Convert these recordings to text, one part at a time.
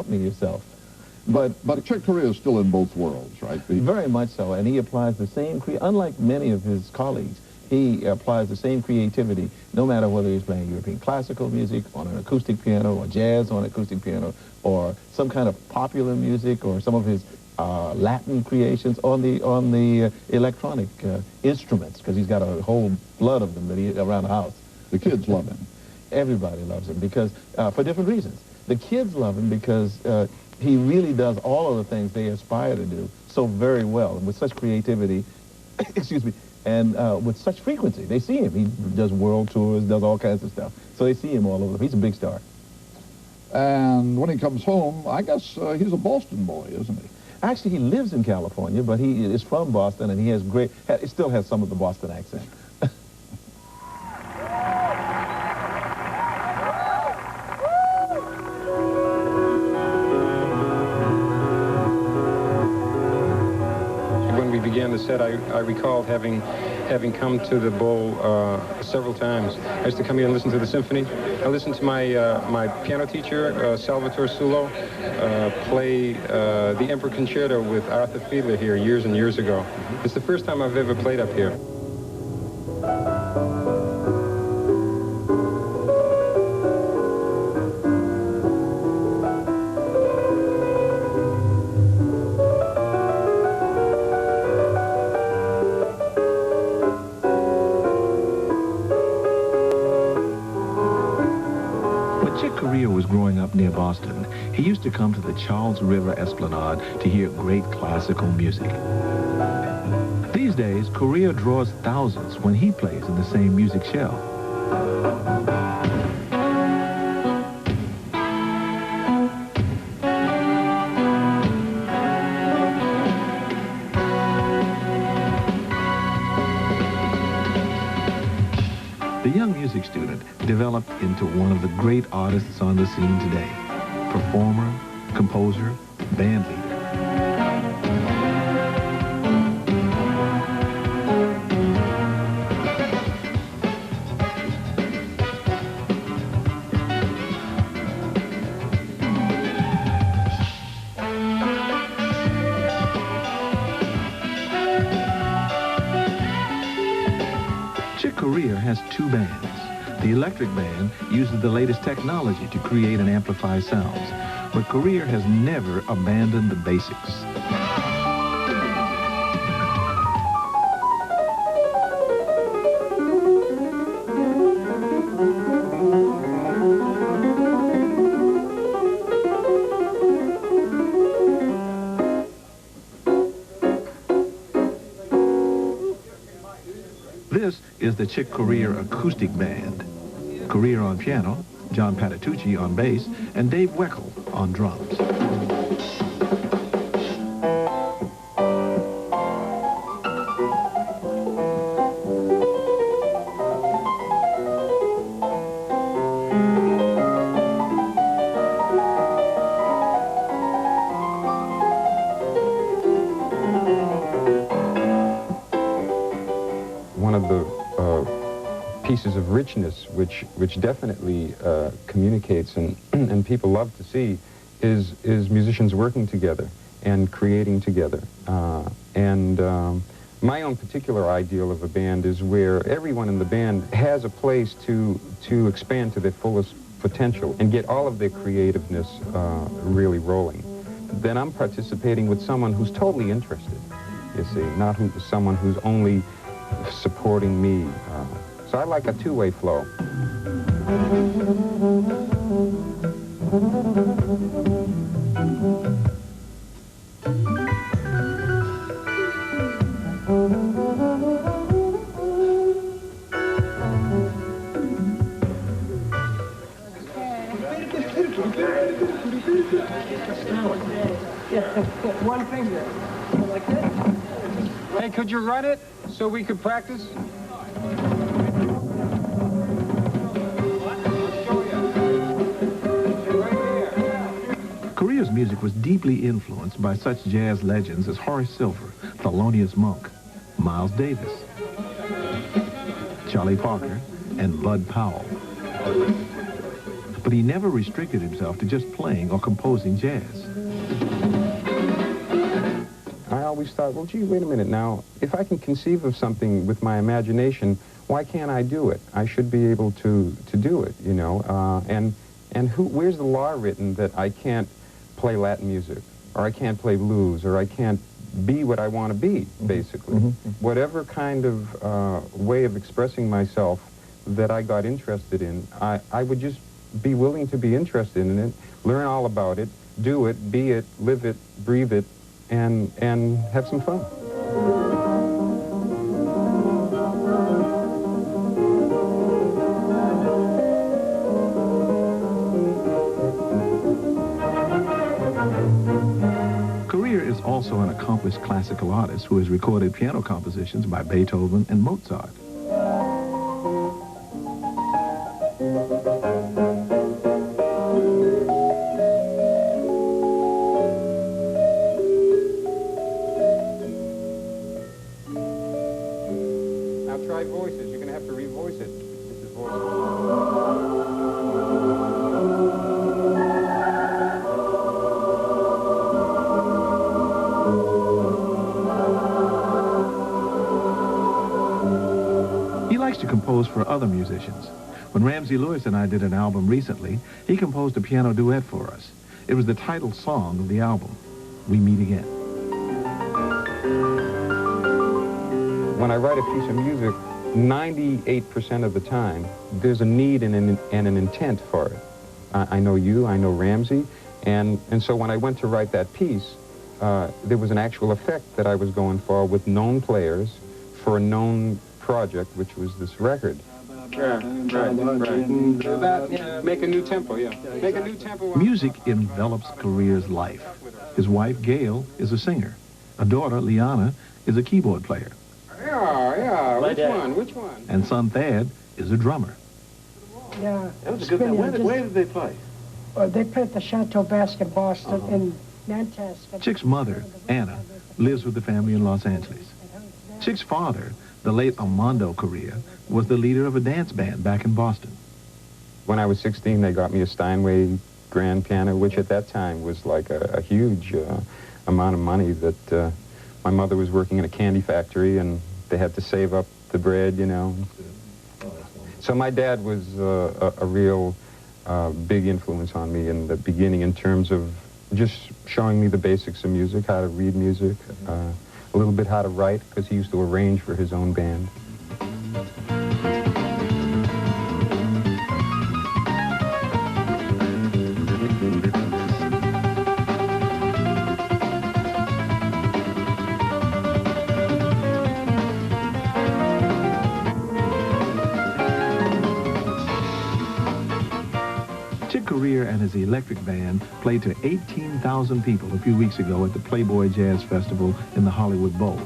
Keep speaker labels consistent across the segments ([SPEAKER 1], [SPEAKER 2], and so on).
[SPEAKER 1] accompany yourself.
[SPEAKER 2] But Chick Corea is still in both worlds, right?
[SPEAKER 1] Very much so, and he applies the same, unlike many of his colleagues, he applies the same creativity no matter whether he's playing European classical music on an acoustic piano or jazz on an acoustic piano or some kind of popular music or some of his Latin creations on the electronic instruments, because he's got a whole flood of them that around the house.
[SPEAKER 2] The kids love him.
[SPEAKER 1] Everybody loves him because, for different reasons. The kids love him because he really does all of the things they aspire to do so very well, and with such creativity, excuse me, and with such frequency. They see him. He does world tours, does all kinds of stuff. So they see him all over. He's a big star.
[SPEAKER 2] And when he comes home, I guess he's a Boston boy, isn't he?
[SPEAKER 1] Actually, he lives in California, but he is from Boston, and he still has some of the Boston accent.
[SPEAKER 3] When we began the set, I recalled having come to the Bowl several times. I used to come here and listen to the symphony. I listened to my piano teacher, Salvatore Sulo, play the Emperor Concerto with Arthur Fiedler here years and years ago. It's the first time I've ever played up here.
[SPEAKER 1] Chick Corea was growing up near Boston, he used to come to the Charles River Esplanade to hear great classical music. These days, Corea draws thousands when he plays in the same music shell. The young music student developed into one of the great artists on the scene today. Performer, composer, band leader. Chick Corea has two bands. The Elektric Band uses the latest technology to create and amplify sounds, but Corea has never abandoned the basics. This is the Chick Corea Acoustic Band. Corea on piano, John Patitucci on bass, and Dave Weckl on drums.
[SPEAKER 3] One of the pieces of richness which definitely communicates and people love to see is musicians working together and creating together. My own particular ideal of a band is where everyone in the band has a place to expand to their fullest potential and get all of their creativeness really rolling. Then I'm participating with someone who's totally interested, you see, not someone who's only supporting me. So I like a two-way flow.
[SPEAKER 4] One finger, like this.
[SPEAKER 3] Hey, could you run it so we could practice?
[SPEAKER 1] Corea's music was deeply influenced by such jazz legends as Horace Silver, Thelonious Monk, Miles Davis, Charlie Parker, and Bud Powell. but he never restricted himself to just playing or composing jazz.
[SPEAKER 3] I always thought, well, gee, wait a minute now. If I can conceive of something with my imagination, why can't I do it? I should be able to do it, you know. Where's the law written that I can't play Latin music, or I can't play blues, or I can't be what I want to be, basically? Whatever kind of way of expressing myself that I got interested in, I would just be willing to be interested in it, learn all about it, do it, be it, live it, breathe it, and have some fun.
[SPEAKER 1] Corea is also an accomplished classical artist who has recorded piano compositions by Beethoven and Mozart.
[SPEAKER 3] Now try voices. You're going to have to revoice it. This is voice.
[SPEAKER 1] He likes to compose for other musicians. When Ramsey Lewis and I did an album recently, he composed a piano duet for us. It was the title song of the album, We Meet Again.
[SPEAKER 3] When I write a piece of music, 98% of the time, there's a need and an intent for it. I know you, I know Ramsey, and so when I went to write that piece, there was an actual effect that I was going for with known players for a known project, which was this record.
[SPEAKER 5] Right. Make a new tempo, yeah. Make a new tempo.
[SPEAKER 1] Music envelops Corea's life. His wife, Gail, is a singer. A daughter, Liana, is a keyboard player.
[SPEAKER 5] Yeah. Which one?
[SPEAKER 1] And son, Thad, is a drummer.
[SPEAKER 6] Yeah.
[SPEAKER 1] That was a good one. Where did they play?
[SPEAKER 6] They played at the Chateau Basque in Boston, in Nantasket.
[SPEAKER 1] Chick's mother, Anna, lives with the family in Los Angeles. Chick's father, the late Armando Corea, was the leader of a dance band back in Boston.
[SPEAKER 3] When I was 16, they got me a Steinway grand piano, which at that time was like a huge amount of money that my mother was working in a candy factory, and they had to save up the bread, you know. So my dad was a real big influence on me in the beginning in terms of just showing me the basics of music, how to read music, a little bit how to write, because he used to arrange for his own band.
[SPEAKER 1] Chick Corea and his Elektric Band played to 18,000 people a few weeks ago at the Playboy Jazz Festival in the Hollywood Bowl.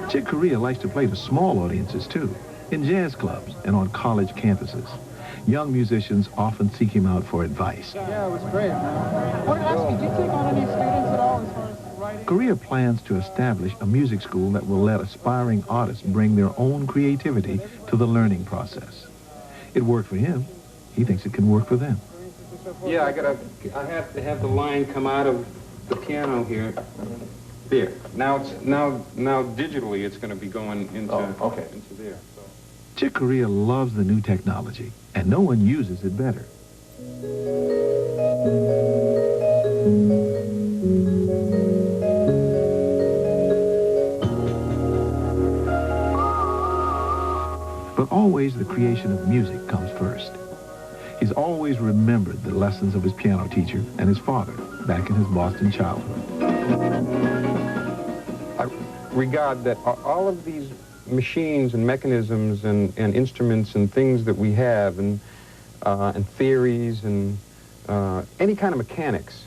[SPEAKER 1] Chick Corea likes to play to small audiences, too, in jazz clubs and on college campuses. Young musicians often seek him out for advice.
[SPEAKER 4] Yeah, it was great. I wanted to ask you, do you take on any students at all as far as writing?
[SPEAKER 1] Corea plans to establish a music school that will let aspiring artists bring their own creativity to the learning process. It worked for him. He thinks it can work for them.
[SPEAKER 5] Yeah, I have to have the line come out of the piano here. There. Now digitally it's going to be going into into there. So.
[SPEAKER 1] Chick Corea loves the new technology, and no one uses it better. But always the creation of music comes first. He's always remembered the lessons of his piano teacher and his father back in his Boston childhood.
[SPEAKER 3] I regard that all of these machines and mechanisms and instruments and things that we have and theories and any kind of mechanics,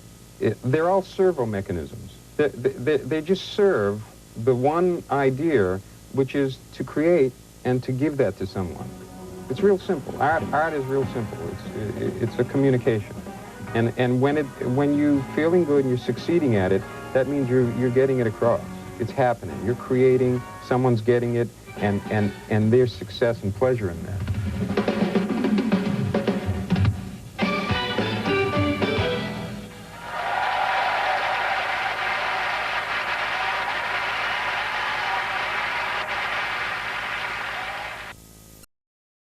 [SPEAKER 3] they're all servo mechanisms. They just serve the one idea, which is to create and to give that to someone. It's real simple. Art is real simple. It's a communication. And when you're feeling good and you're succeeding at it, that means you're getting it across. it's happening. You're creating, someone's getting it, and there's success and pleasure in that.